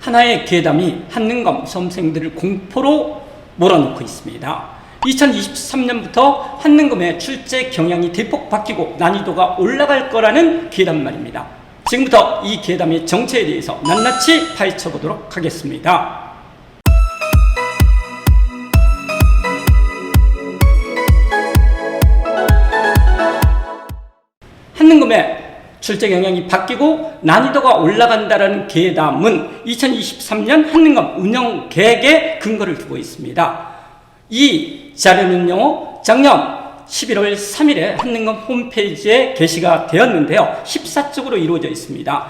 하나의 괴담이 한능검 수험생들을 공포로 몰아넣고 있습니다. 2023년부터 한능검의 출제 경향이 대폭 바뀌고 난이도가 올라갈 거라는 괴담 말입니다. 지금부터 이 괴담의 정체에 대해서 낱낱이 파헤쳐 보도록 하겠습니다. 한능검의 출제 경향이 바뀌고 난이도가 올라간다는 괴담은 2023년 한능검 운영 계획에 근거를 두고 있습니다. 이 자료는요, 작년 11월 3일에 한능검 홈페이지에 게시가 되었는데요. 14쪽으로 이루어져 있습니다.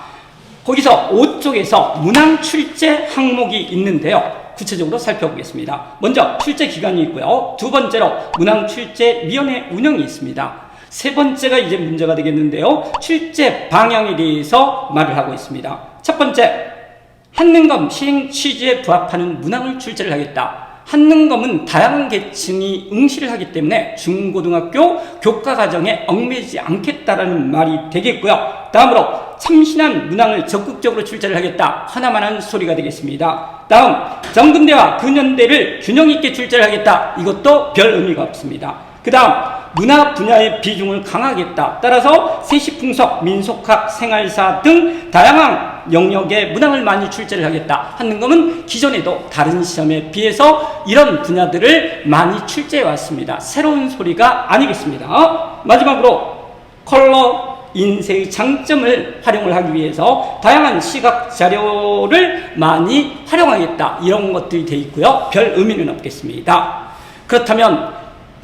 거기서 5쪽에서 문항 출제 항목이 있는데요. 구체적으로 살펴보겠습니다. 먼저 출제 기간이 있고요. 두 번째로 문항 출제 위원회 운영이 있습니다. 세 번째가 이제 문제가 되겠는데요. 출제 방향에 대해서 말을 하고 있습니다. 첫 번째, 한능검 시행 취지에 부합하는 문항을 출제를 하겠다. 한능검은 다양한 계층이 응시를 하기 때문에 중고등학교 교과과정에 얽매이지 않겠다라는 말이 되겠고요. 다음으로 참신한 문항을 적극적으로 출제를 하겠다. 하나만한 소리가 되겠습니다. 다음, 정근대와 근현대를 균형 있게 출제를 하겠다. 이것도 별 의미가 없습니다. 그 다음, 문화 분야의 비중을 강화하겠다. 따라서 세시풍속, 민속학, 생활사 등 다양한 영역의 문항을 많이 출제를 하겠다. 한능검은 기존에도 다른 시험에 비해서 이런 분야들을 많이 출제해 왔습니다. 새로운 소리가 아니겠습니다. 마지막으로 컬러 인쇄의 장점을 활용을 하기 위해서 다양한 시각 자료를 많이 활용하겠다. 이런 것들이 되어 있고요. 별 의미는 없겠습니다. 그렇다면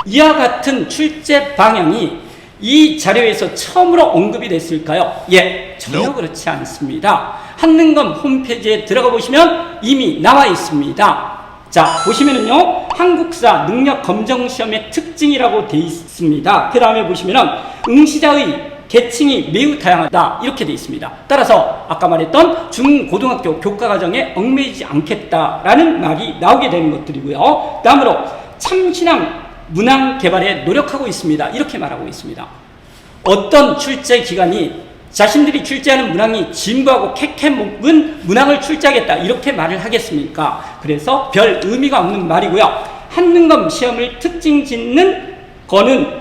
이와 같은 출제 방향이 이 자료에서 처음으로 언급이 됐을까요? 예, 전혀 그렇지 않습니다. 한능검 홈페이지에 들어가 보시면 이미 나와 있습니다. 자, 보시면은요, 한국사 능력 검정 시험의 특징이라고 되어 있습니다. 그 다음에 보시면은 응시자의 계층이 매우 다양하다. 이렇게 되어 있습니다. 따라서 아까 말했던 중고등학교 교과과정에 얽매이지 않겠다라는 말이 나오게 되는 것들이고요. 다음으로 참신한 문항 개발에 노력하고 있습니다. 이렇게 말하고 있습니다. 어떤 출제 기관이 자신들이 출제하는 문항이 진부하고 캐캐묵은 문항을 출제하겠다. 이렇게 말을 하겠습니까? 그래서 별 의미가 없는 말이고요. 한능검 시험을 특징 짓는 거는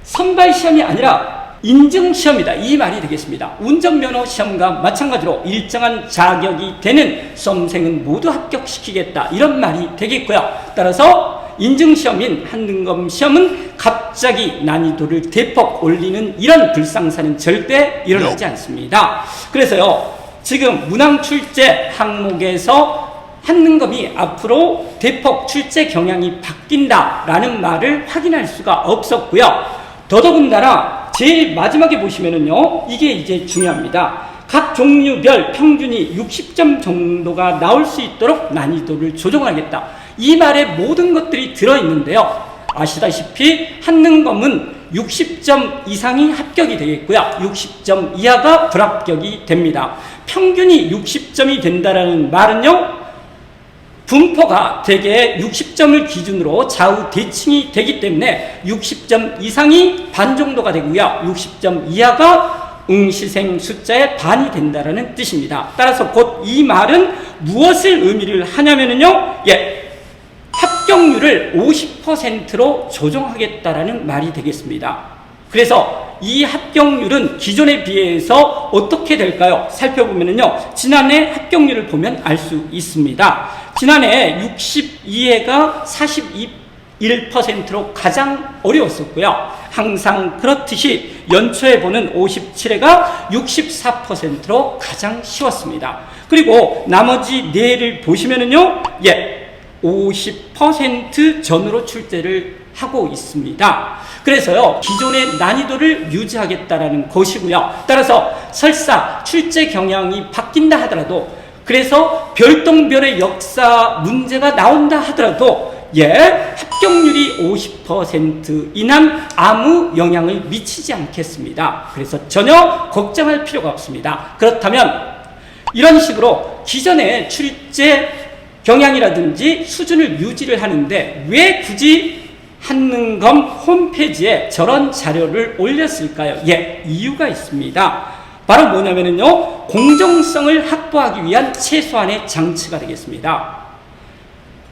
선발 시험이 아니라 인증 시험이다. 이 말이 되겠습니다. 운전면허 시험과 마찬가지로 일정한 자격이 되는 수험생은 모두 합격시키겠다. 이런 말이 되겠고요. 따라서 인증시험인 한능검 시험은 갑자기 난이도를 대폭 올리는 이런 불상사는 절대 일어나지 않습니다. 그래서요, 지금 문항 출제 항목에서 한능검이 앞으로 대폭 출제 경향이 바뀐다라는 말을 확인할 수가 없었고요. 더더군다나 제일 마지막에 보시면은요, 이게 이제 중요합니다. 각 종류별 평균이 60점 정도가 나올 수 있도록 난이도를 조정하겠다. 이 말에 모든 것들이 들어있는데요. 아시다시피 한능검은 60점 이상이 합격이 되겠고요. 60점 이하가 불합격이 됩니다. 평균이 60점이 된다는 말은요, 분포가 대개 60점을 기준으로 좌우 대칭이 되기 때문에 60점 이상이 반 정도가 되고요. 60점 이하가 응시생 숫자의 반이 된다는 뜻입니다. 따라서 곧 이 말은 무엇을 의미를 하냐면요, 합격률을 50%로 조정하겠다라는 말이 되겠습니다. 그래서 이 합격률은 기존에 비해서 어떻게 될까요? 살펴보면요, 지난해 합격률을 보면 알 수 있습니다. 지난해 62회가 41%로 가장 어려웠었고요. 항상 그렇듯이 연초에 보는 57회가 64%로 가장 쉬웠습니다. 그리고 나머지 4해를 보시면은요, 50% 전후로 출제를 하고 있습니다. 그래서요, 기존의 난이도를 유지하겠다라는 것이고요. 따라서 설사 출제 경향이 바뀐다 하더라도, 그래서 별똥별의 역사 문제가 나온다 하더라도 합격률이 50% 이상 아무 영향을 미치지 않겠습니다. 그래서 전혀 걱정할 필요가 없습니다. 그렇다면 이런 식으로 기존의 출제 경향이라든지 수준을 유지를 하는데 왜 굳이 한능검 홈페이지에 저런 자료를 올렸을까요? 이유가 있습니다. 바로 뭐냐면요, 공정성을 확보하기 위한 최소한의 장치가 되겠습니다.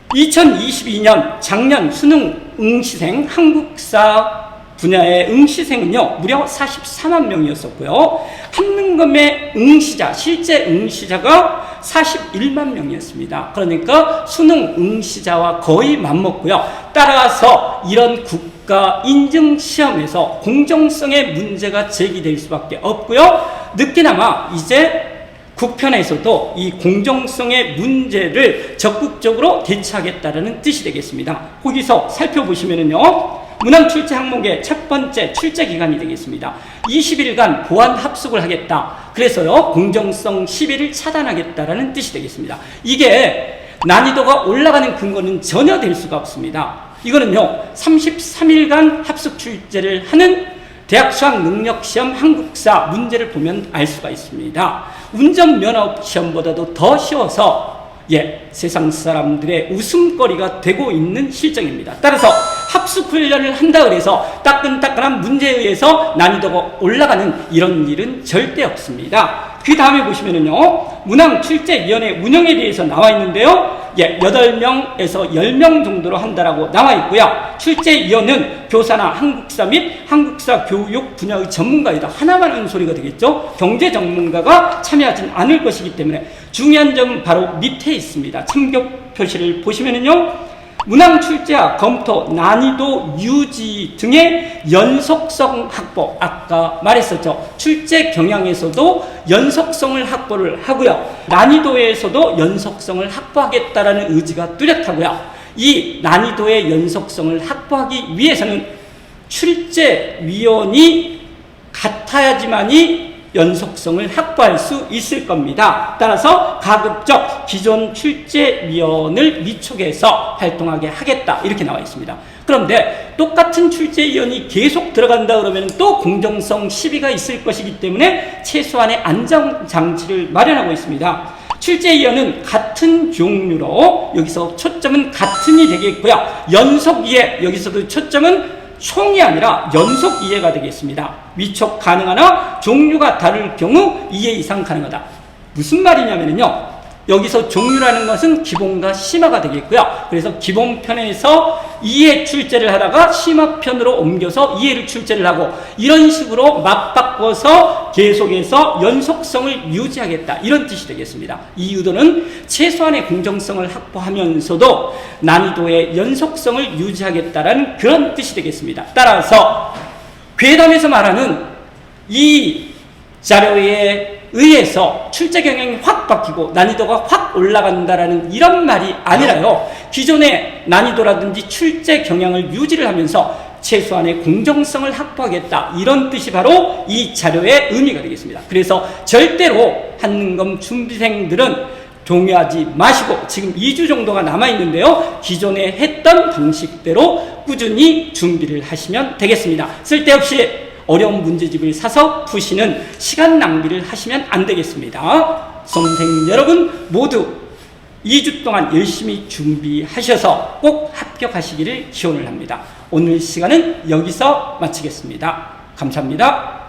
2022년 작년 수능 응시생 한국사 분야의 응시생은요 무려 44만 명이었었고요. 한능검의 응시자, 실제 응시자가 41만 명이었습니다. 그러니까 수능 응시자와 거의 맞먹고요. 따라서 이런 국가 인증 시험에서 공정성의 문제가 제기될 수밖에 없고요. 늦게나마 이제 국편에서도 이 공정성의 문제를 적극적으로 대처하겠다는 뜻이 되겠습니다. 거기서 살펴보시면은요, 문항 출제 항목의 첫 번째 출제 기간이 되겠습니다. 20일간 보완 합숙을 하겠다. 그래서요, 공정성 시비를 차단하겠다라는 뜻이 되겠습니다. 이게 난이도가 올라가는 근거는 전혀 될 수가 없습니다. 이거는요, 33일간 합숙 출제를 하는 대학 수학 능력 시험 한국사 문제를 보면 알 수가 있습니다. 운전면허 시험보다도 더 쉬워서 세상 사람들의 웃음거리가 되고 있는 실정입니다. 따라서 합숙 훈련을 한다 그래서 따끈따끈한 문제에 의해서 난이도가 올라가는 이런 일은 절대 없습니다. 그 다음에 보시면은요, 문항 출제위원회 운영에 대해서 나와 있는데요, 8명에서 10명 정도로 한다라고 나와 있고요. 출제위원은 교사나 한국사 및 한국사 교육 분야의 전문가이다. 하나만 하는 소리가 되겠죠. 경제 전문가가 참여하진 않을 것이기 때문에 중요한 점은 바로 밑에 있습니다. 참고 표시를 보시면은요, 문항 출제와 검토, 난이도 유지 등의 연속성 확보, 아까 말했었죠. 출제 경향에서도 연속성을 확보를 하고요. 난이도에서도 연속성을 확보하겠다라는 의지가 뚜렷하고요. 이 난이도의 연속성을 확보하기 위해서는 출제위원이 같아야지만이 연속성을 확보할 수 있을 겁니다. 따라서 가급적 기존 출제위원을 위촉해서 활동하게 하겠다, 이렇게 나와 있습니다. 그런데 똑같은 출제위원이 계속 들어간다 그러면 또 공정성 시비가 있을 것이기 때문에 최소한의 안정장치를 마련하고 있습니다. 출제위원은 같은 종류로, 여기서 초점은 같은이 되겠고요. 연속 이해, 여기서도 초점은 총이 아니라 연속 이해가 되겠습니다. 위촉 가능하나 종류가 다를 경우 이해 이상 가능하다. 무슨 말이냐면요, 여기서 종류라는 것은 기본과 심화가 되겠고요. 그래서 기본편에서 이해 출제를 하다가 심화편으로 옮겨서 이해를 출제를 하고, 이런 식으로 맞바꿔서 계속해서 연속성을 유지하겠다, 이런 뜻이 되겠습니다. 이 의도는 최소한의 공정성을 확보하면서도 난이도의 연속성을 유지하겠다라는 그런 뜻이 되겠습니다. 따라서 괴담에서 말하는 이 자료에 의해서 출제 경향이 확 바뀌고 난이도가 확 올라간다라는 이런 말이 아니라요, 기존의 난이도라든지 출제 경향을 유지를 하면서 최소한의 공정성을 확보하겠다, 이런 뜻이 바로 이 자료의 의미가 되겠습니다. 그래서 절대로 한능검 준비생들은 동요하지 마시고, 지금 2주 정도가 남아있는데요, 기존에 했던 방식대로 꾸준히 준비를 하시면 되겠습니다. 쓸데없이 어려운 문제집을 사서 푸시는 시간 낭비를 하시면 안 되겠습니다. 수험생 여러분 모두 2주 동안 열심히 준비하셔서 꼭 합격하시기를 기원을 합니다. 오늘 시간은 여기서 마치겠습니다. 감사합니다.